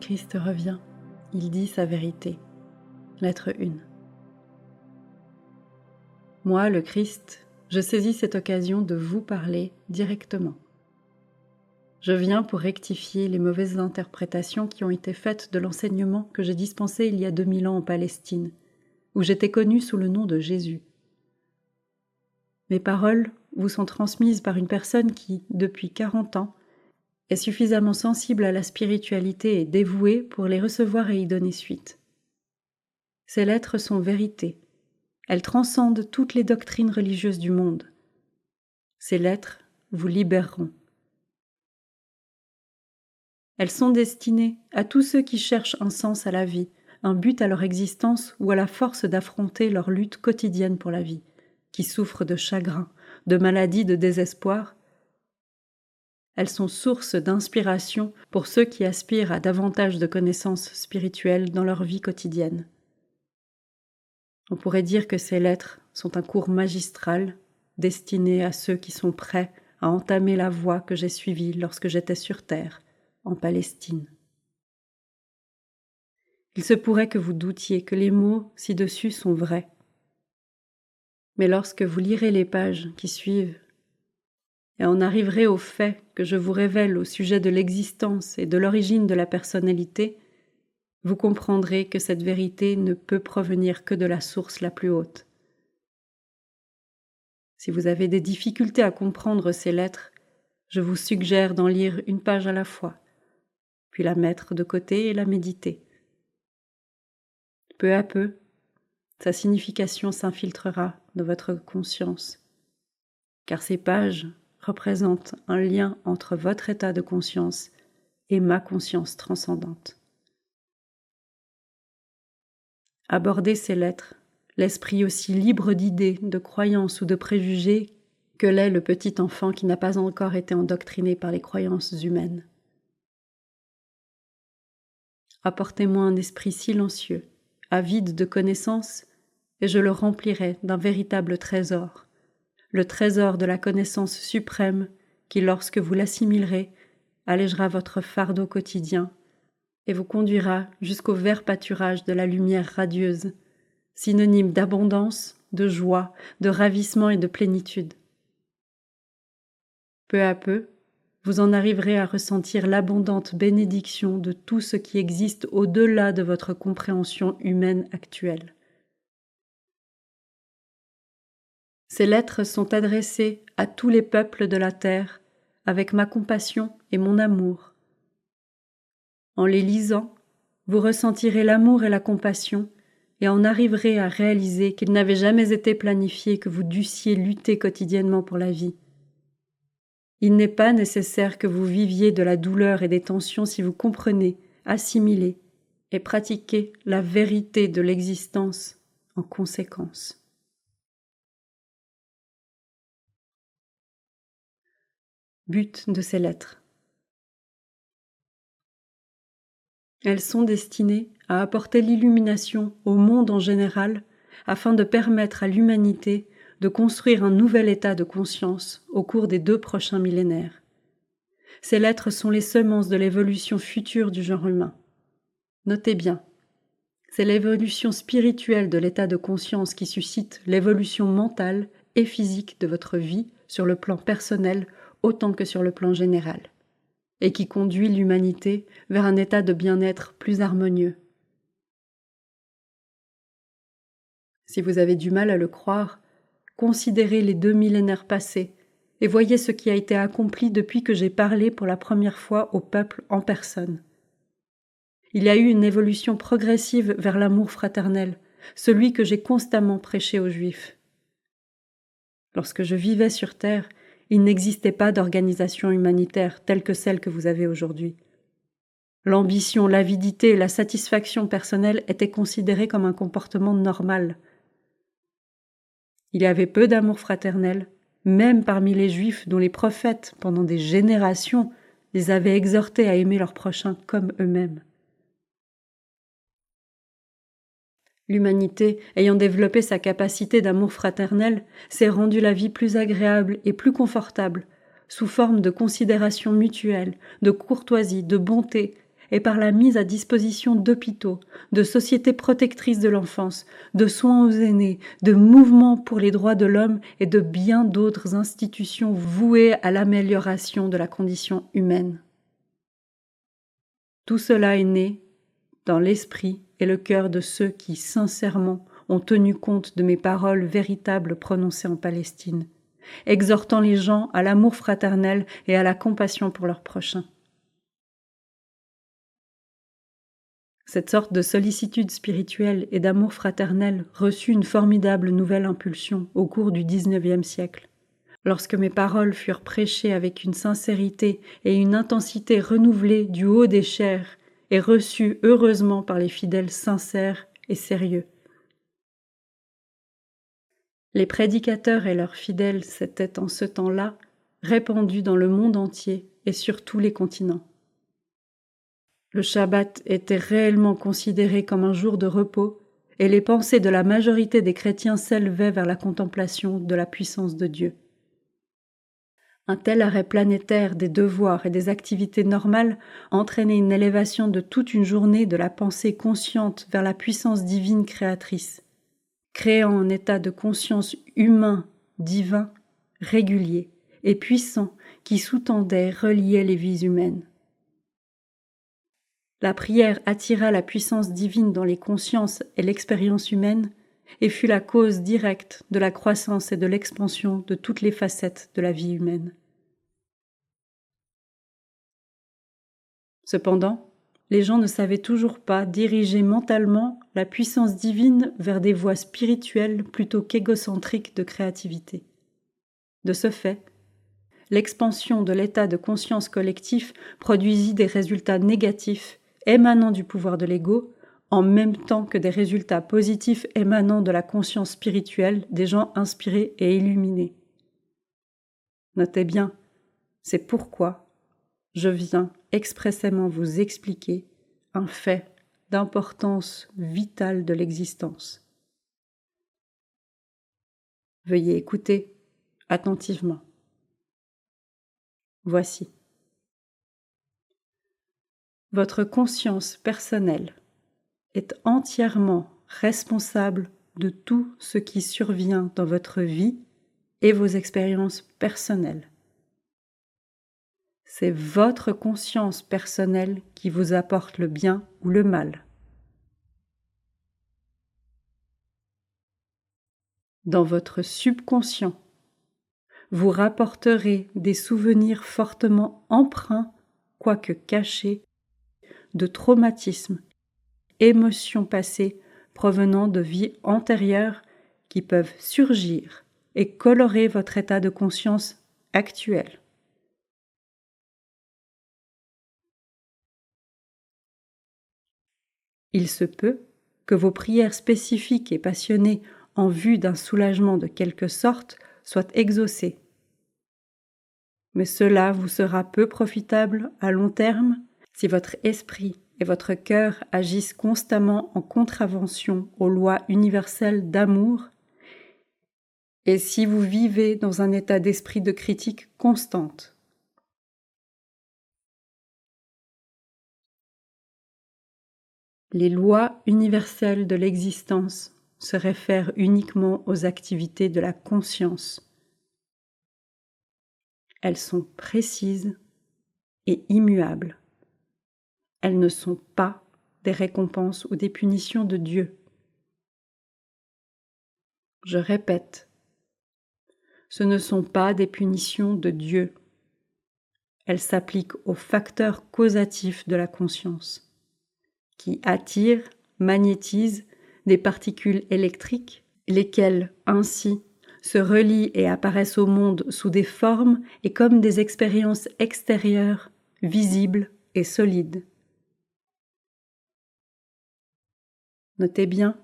Christ revient, il dit sa vérité. Lettre 1. Moi, le Christ, je saisis cette occasion de vous parler directement. Je viens pour rectifier les mauvaises interprétations qui ont été faites de l'enseignement que j'ai dispensé il y a 2000 ans en Palestine, où j'étais connu sous le nom de Jésus. Mes paroles vous sont transmises par une personne qui, depuis 40 ans, est suffisamment sensible à la spiritualité et dévouée pour les recevoir et y donner suite. Ces lettres sont vérité. Elles transcendent toutes les doctrines religieuses du monde. Ces lettres vous libéreront. Elles sont destinées à tous ceux qui cherchent un sens à la vie, un but à leur existence ou à la force d'affronter leur lutte quotidienne pour la vie, qui souffrent de chagrin, de maladie, de désespoir. Elles sont source d'inspiration pour ceux qui aspirent à davantage de connaissances spirituelles dans leur vie quotidienne. On pourrait dire que ces lettres sont un cours magistral destiné à ceux qui sont prêts à entamer la voie que j'ai suivie lorsque j'étais sur terre, en Palestine. Il se pourrait que vous doutiez que les mots ci-dessus sont vrais. Mais lorsque vous lirez les pages qui suivent, et en arriverez aux faits que je vous révèle au sujet de l'existence et de l'origine de la personnalité, vous comprendrez que cette vérité ne peut provenir que de la source la plus haute. Si vous avez des difficultés à comprendre ces lettres, je vous suggère d'en lire une page à la fois, puis la mettre de côté et la méditer. Peu à peu, sa signification s'infiltrera dans votre conscience, car ces pages représentent un lien entre votre état de conscience et ma conscience transcendante. Abordez ces lettres, l'esprit aussi libre d'idées, de croyances ou de préjugés que l'est le petit enfant qui n'a pas encore été endoctriné par les croyances humaines. Apportez-moi un esprit silencieux, avide de connaissances, et je le remplirai d'un véritable trésor, le trésor de la connaissance suprême qui, lorsque vous l'assimilerez, allégera votre fardeau quotidien et vous conduira jusqu'au vert pâturage de la lumière radieuse, synonyme d'abondance, de joie, de ravissement et de plénitude. Peu à peu, vous en arriverez à ressentir l'abondante bénédiction de tout ce qui existe au-delà de votre compréhension humaine actuelle. Ces lettres sont adressées à tous les peuples de la terre avec ma compassion et mon amour. En les lisant, vous ressentirez l'amour et la compassion et en arriverez à réaliser qu'il n'avait jamais été planifié que vous dussiez lutter quotidiennement pour la vie. Il n'est pas nécessaire que vous viviez de la douleur et des tensions si vous comprenez, assimilez et pratiquez la vérité de l'existence en conséquence. But de ces lettres. Elles sont destinées à apporter l'illumination au monde en général afin de permettre à l'humanité de construire un nouvel état de conscience au cours des 2 prochains millénaires. Ces lettres sont les semences de l'évolution future du genre humain. Notez bien, c'est l'évolution spirituelle de l'état de conscience qui suscite l'évolution mentale et physique de votre vie sur le plan personnel autant que sur le plan général, et qui conduit l'humanité vers un état de bien-être plus harmonieux. Si vous avez du mal à le croire, considérez les 2 millénaires passés et voyez ce qui a été accompli depuis que j'ai parlé pour la première fois au peuple en personne. Il y a eu une évolution progressive vers l'amour fraternel, celui que j'ai constamment prêché aux Juifs. Lorsque je vivais sur terre, il n'existait pas d'organisation humanitaire telle que celle que vous avez aujourd'hui. L'ambition, l'avidité et la satisfaction personnelle étaient considérées comme un comportement normal. Il y avait peu d'amour fraternel, même parmi les Juifs dont les prophètes, pendant des générations, les avaient exhortés à aimer leurs prochains comme eux-mêmes. L'humanité, ayant développé sa capacité d'amour fraternel, s'est rendu la vie plus agréable et plus confortable, sous forme de considération mutuelle, de courtoisie, de bonté, et par la mise à disposition d'hôpitaux, de sociétés protectrices de l'enfance, de soins aux aînés, de mouvements pour les droits de l'homme et de bien d'autres institutions vouées à l'amélioration de la condition humaine. Tout cela est né dans l'esprit et le cœur de ceux qui, sincèrement, ont tenu compte de mes paroles véritables prononcées en Palestine, exhortant les gens à l'amour fraternel et à la compassion pour leurs prochains. Cette sorte de sollicitude spirituelle et d'amour fraternel reçut une formidable nouvelle impulsion au cours du XIXe siècle, lorsque mes paroles furent prêchées avec une sincérité et une intensité renouvelées du haut des chairs et reçues heureusement par les fidèles sincères et sérieux. Les prédicateurs et leurs fidèles s'étaient en ce temps-là répandus dans le monde entier et sur tous les continents. Le Shabbat était réellement considéré comme un jour de repos et les pensées de la majorité des chrétiens s'élevaient vers la contemplation de la puissance de Dieu. Un tel arrêt planétaire des devoirs et des activités normales entraînait une élévation de toute une journée de la pensée consciente vers la puissance divine créatrice, créant un état de conscience humain, divin, régulier et puissant qui sous-tendait et reliait les vies humaines. La prière attira la puissance divine dans les consciences et l'expérience humaine et fut la cause directe de la croissance et de l'expansion de toutes les facettes de la vie humaine. Cependant, les gens ne savaient toujours pas diriger mentalement la puissance divine vers des voies spirituelles plutôt qu'égocentriques de créativité. De ce fait, l'expansion de l'état de conscience collectif produisit des résultats négatifs émanant du pouvoir de l'ego, en même temps que des résultats positifs émanant de la conscience spirituelle des gens inspirés et illuminés. Notez bien, c'est pourquoi je viens expressément vous expliquer un fait d'importance vitale de l'existence. Veuillez écouter attentivement. Voici. Votre conscience personnelle est entièrement responsable de tout ce qui survient dans votre vie et vos expériences personnelles. C'est votre conscience personnelle qui vous apporte le bien ou le mal. Dans votre subconscient, vous rapporterez des souvenirs fortement empreints, quoique cachés, de traumatismes, émotions passées provenant de vies antérieures qui peuvent surgir et colorer votre état de conscience actuel. Il se peut que vos prières spécifiques et passionnées en vue d'un soulagement de quelque sorte soient exaucées. Mais cela vous sera peu profitable à long terme si votre esprit et votre cœur agissent constamment en contravention aux lois universelles d'amour et si vous vivez dans un état d'esprit de critique constante. Les lois universelles de l'existence se réfèrent uniquement aux activités de la conscience. Elles sont précises et immuables. Elles ne sont pas des récompenses ou des punitions de Dieu. Je répète, ce ne sont pas des punitions de Dieu. Elles s'appliquent aux facteurs causatifs de la conscience, qui attirent, magnétisent des particules électriques, lesquelles, ainsi, se relient et apparaissent au monde sous des formes et comme des expériences extérieures, visibles et solides. Notez bien,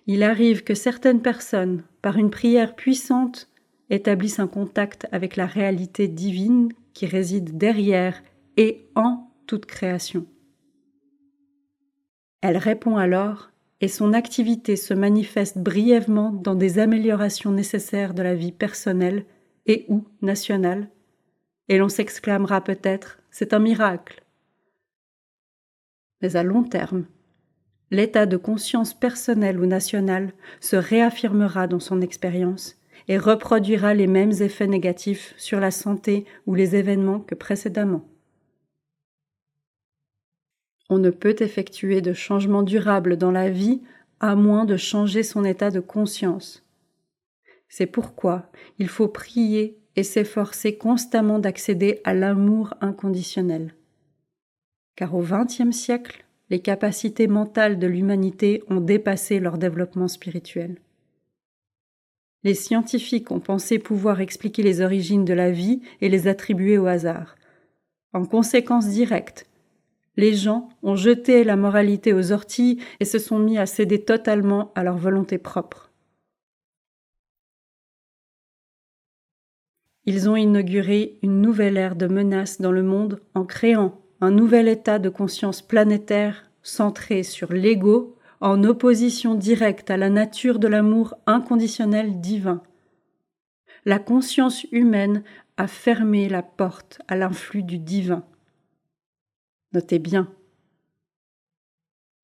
il arrive que certaines personnes, par une prière puissante, établissent un contact avec la réalité divine qui réside derrière et en toute création. Elle répond alors et son activité se manifeste brièvement dans des améliorations nécessaires de la vie personnelle et ou nationale, et l'on s'exclamera peut-être « c'est un miracle ». Mais à long terme, l'état de conscience personnel ou national se réaffirmera dans son expérience et reproduira les mêmes effets négatifs sur la santé ou les événements que précédemment. On ne peut effectuer de changement durable dans la vie à moins de changer son état de conscience. C'est pourquoi il faut prier et s'efforcer constamment d'accéder à l'amour inconditionnel. Car au XXe siècle, les capacités mentales de l'humanité ont dépassé leur développement spirituel. Les scientifiques ont pensé pouvoir expliquer les origines de la vie et les attribuer au hasard. En conséquence directe, les gens ont jeté la moralité aux orties et se sont mis à céder totalement à leur volonté propre. Ils ont inauguré une nouvelle ère de menaces dans le monde en créant un nouvel état de conscience planétaire centré sur l'ego, en opposition directe à la nature de l'amour inconditionnel divin. La conscience humaine a fermé la porte à l'influx du divin. Notez bien.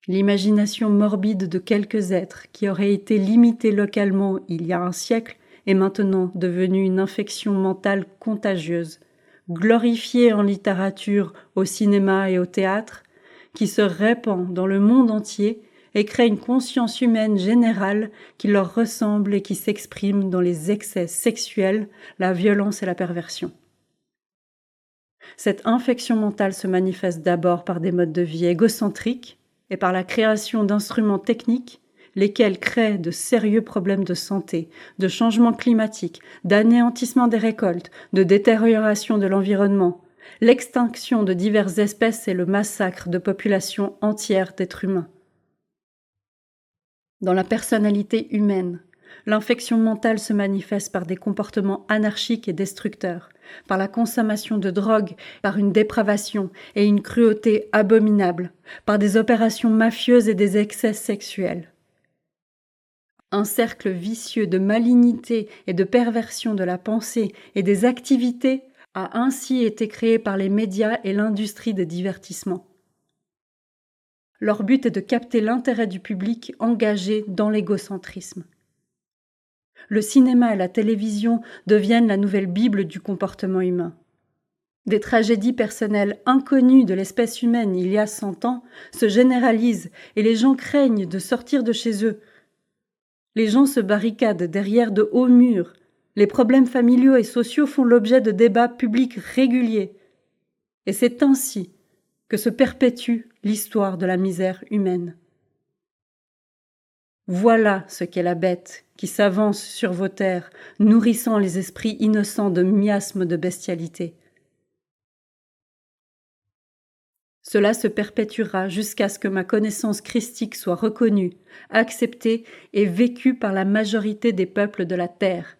L'imagination morbide de quelques êtres qui auraient été limités localement il y a un siècle est maintenant devenue une infection mentale contagieuse, glorifiée en littérature, au cinéma et au théâtre, qui se répand dans le monde entier et crée une conscience humaine générale qui leur ressemble et qui s'exprime dans les excès sexuels, la violence et la perversion. Cette infection mentale se manifeste d'abord par des modes de vie égocentriques et par la création d'instruments techniques, lesquels créent de sérieux problèmes de santé, de changement climatique, d'anéantissement des récoltes, de détérioration de l'environnement, l'extinction de diverses espèces et le massacre de populations entières d'êtres humains. Dans la personnalité humaine, l'infection mentale se manifeste par des comportements anarchiques et destructeurs, par la consommation de drogue, par une dépravation et une cruauté abominables, par des opérations mafieuses et des excès sexuels. Un cercle vicieux de malignité et de perversion de la pensée et des activités a ainsi été créé par les médias et l'industrie des divertissements. Leur but est de capter l'intérêt du public engagé dans l'égocentrisme. Le cinéma et la télévision deviennent la nouvelle Bible du comportement humain. Des tragédies personnelles inconnues de l'espèce humaine il y a 100 ans se généralisent et les gens craignent de sortir de chez eux. Les gens se barricadent derrière de hauts murs. Les problèmes familiaux et sociaux font l'objet de débats publics réguliers. Et c'est ainsi que se perpétue l'histoire de la misère humaine. Voilà ce qu'est la bête qui s'avance sur vos terres, nourrissant les esprits innocents de miasmes de bestialité. Cela se perpétuera jusqu'à ce que ma connaissance christique soit reconnue, acceptée et vécue par la majorité des peuples de la terre.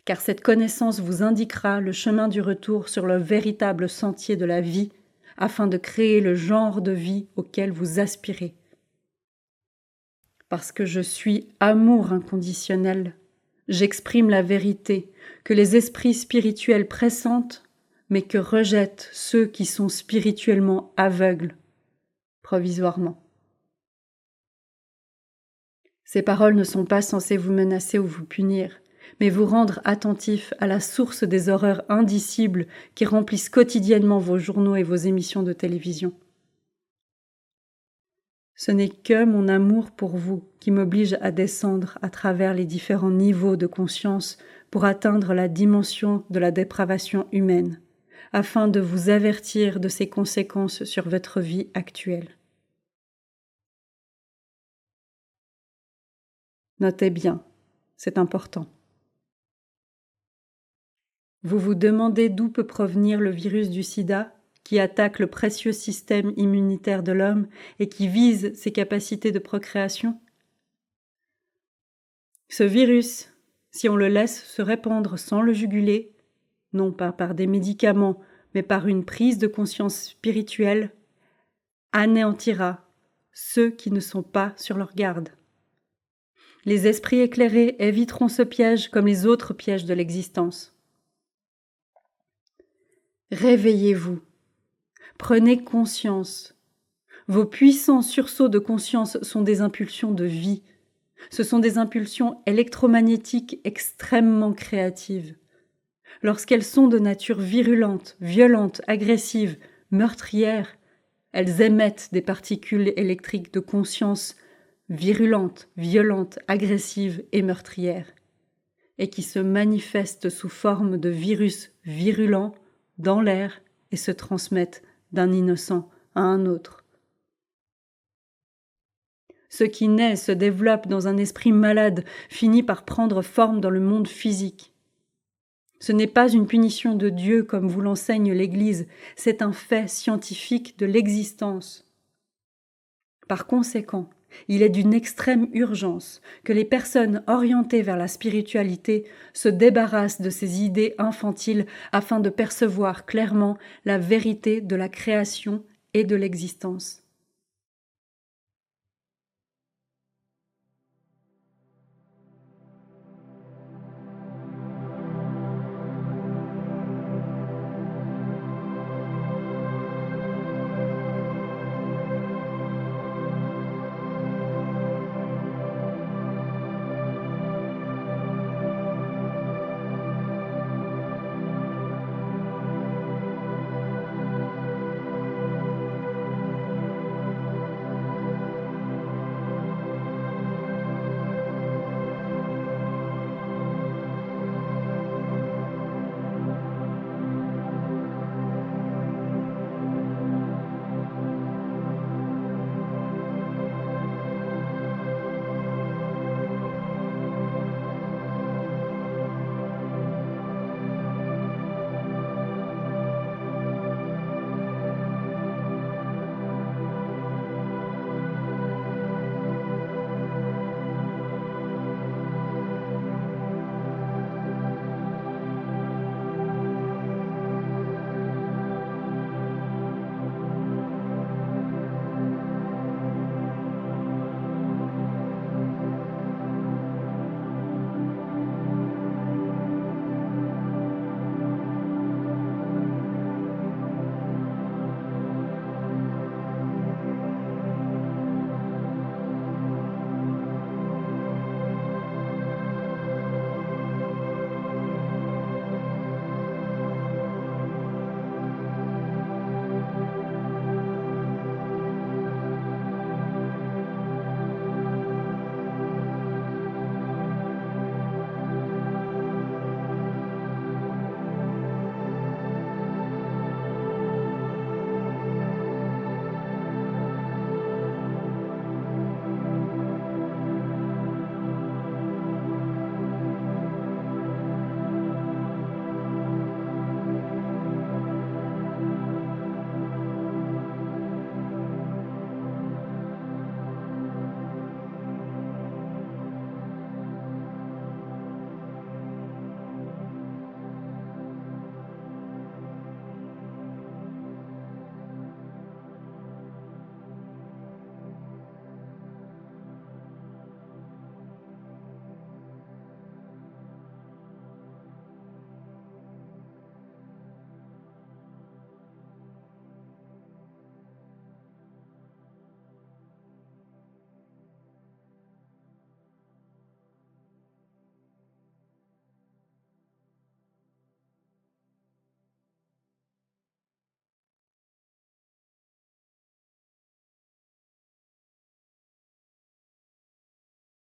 Car cette connaissance vous indiquera le chemin du retour sur le véritable sentier de la vie, afin de créer le genre de vie auquel vous aspirez. Parce que je suis amour inconditionnel, j'exprime la vérité que les esprits spirituels pressentent, mais que rejettent ceux qui sont spirituellement aveugles, provisoirement. Ces paroles ne sont pas censées vous menacer ou vous punir, mais vous rendre attentif à la source des horreurs indicibles qui remplissent quotidiennement vos journaux et vos émissions de télévision. Ce n'est que mon amour pour vous qui m'oblige à descendre à travers les différents niveaux de conscience pour atteindre la dimension de la dépravation humaine, afin de vous avertir de ses conséquences sur votre vie actuelle. Notez bien, c'est important. Vous vous demandez d'où peut provenir le virus du sida qui attaque le précieux système immunitaire de l'homme et qui vise ses capacités de procréation? Ce virus, si on le laisse se répandre sans le juguler, non pas par des médicaments, mais par une prise de conscience spirituelle, anéantira ceux qui ne sont pas sur leur garde. Les esprits éclairés éviteront ce piège comme les autres pièges de l'existence. Réveillez-vous, prenez conscience Vos puissants sursauts de conscience sont des impulsions de vie. Ce sont des impulsions électromagnétiques extrêmement créatives. Lorsqu'elles sont de nature virulente, violente, agressive, meurtrière, elles émettent des particules électriques de conscience virulentes, violentes, agressives et meurtrières, et qui se manifestent sous forme de virus virulents dans l'air et se transmettent d'un innocent à un autre. Ce qui naît, se développe dans un esprit malade, finit par prendre forme dans le monde physique. Ce n'est pas une punition de Dieu comme vous l'enseigne l'Église, c'est un fait scientifique de l'existence. Par conséquent, il est d'une extrême urgence que les personnes orientées vers la spiritualité se débarrassent de ces idées infantiles afin de percevoir clairement la vérité de la création et de l'existence.